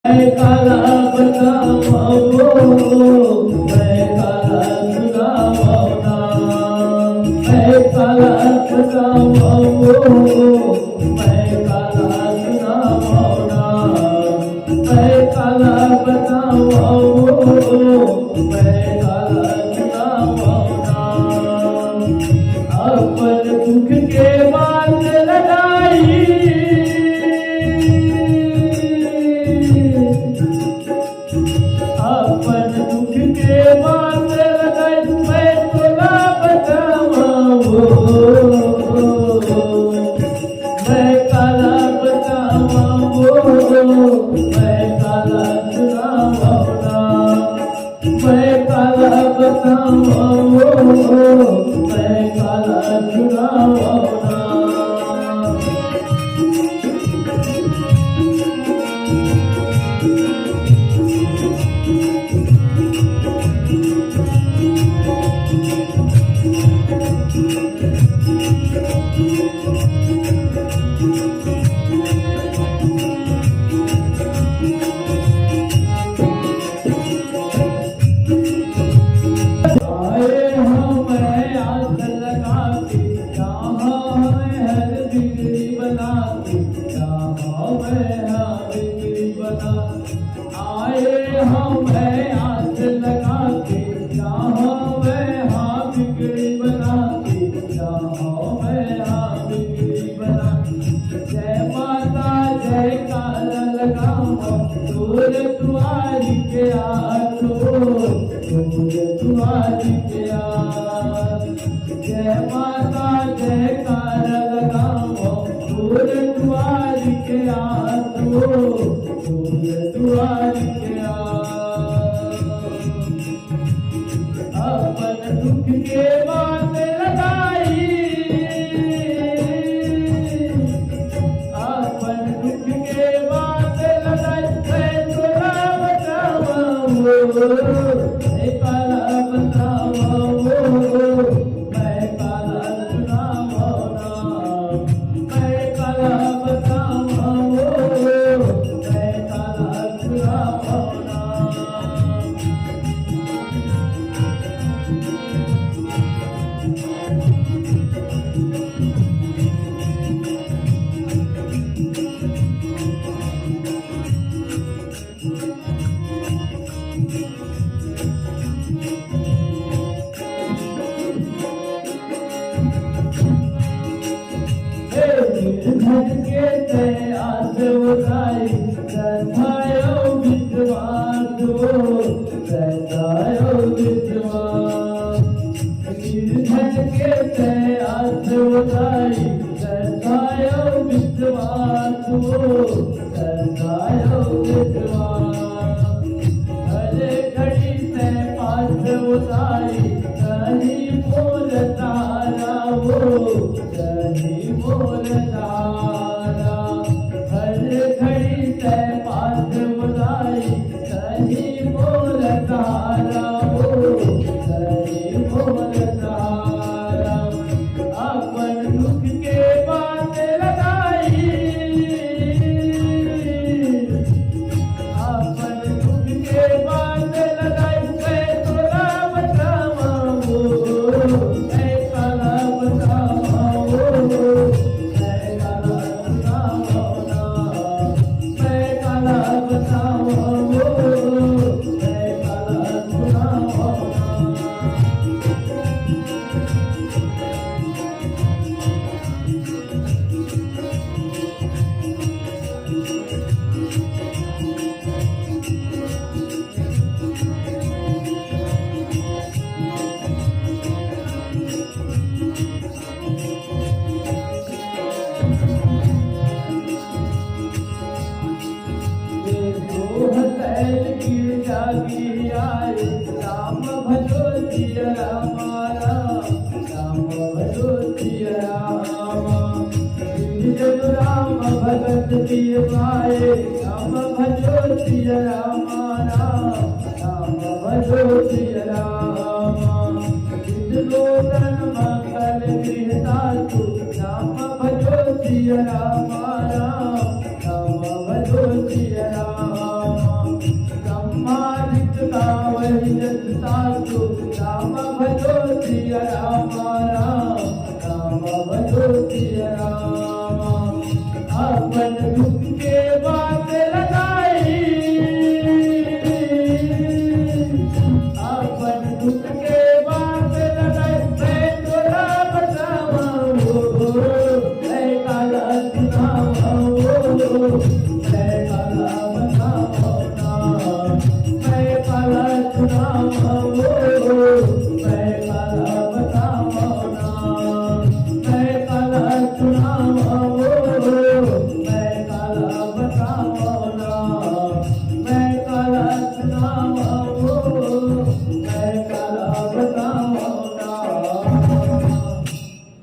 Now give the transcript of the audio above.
मैं काला बताऊं मैं काला सुनाऊं मैं काला बताऊं मैं काला सुनाऊं मैं काला बताऊं मैं काला सुनाऊं अपन दुख के बात लगाई अपन दुख के बात लगाई मैं तोला बताऊं मैं काला बताऊं मैं काला सुनाऊं मैं काला बताऊं मैं काला सुनाऊं आए हम आस लगा के जहाँ वहाँ बिगड़ी बना के जहाँ वहाँ बिगड़ी बना जय माता जय काला लगाओ दूर तुम्हारी के आसो दूर तुम्हारी के आस जय माता जय काला लगाओ दूर तुम्हारी के आसो अपन दुख के बात लगाई अपन दुख के बात लगाई मैं तोला बताऊं मैं काला बताऊं मैं काला सुनाऊं मैं काला बताऊं मैं काला सुनाऊं धन के ते आस उठाई सतायो विश्वास सतायो विश्वास धन के ते आस उठाई सतायो विश्वास सतायो विश्वास हरे घड़ी से पास उठाई कहीं बोल तारा वो कहीं बोल तारा हर घड़ी से पास बुलाई कहीं बोल तारा वो कहीं बोल तारा अपन दुख के बात लगाई अपन दुख के बात लगाई मैं तोला बताऊं मैं काला बताऊं मैं काला सुनाऊं मैं काला बताऊं मैं काला सुनाऊं राम भजो जिया रामारा राम भजो जिया रामा राम भगत दिय पाए राम भजो जिया रामारा राम भजो जिया रामा लोकन मंगल गृहता राम भजो जिया रामा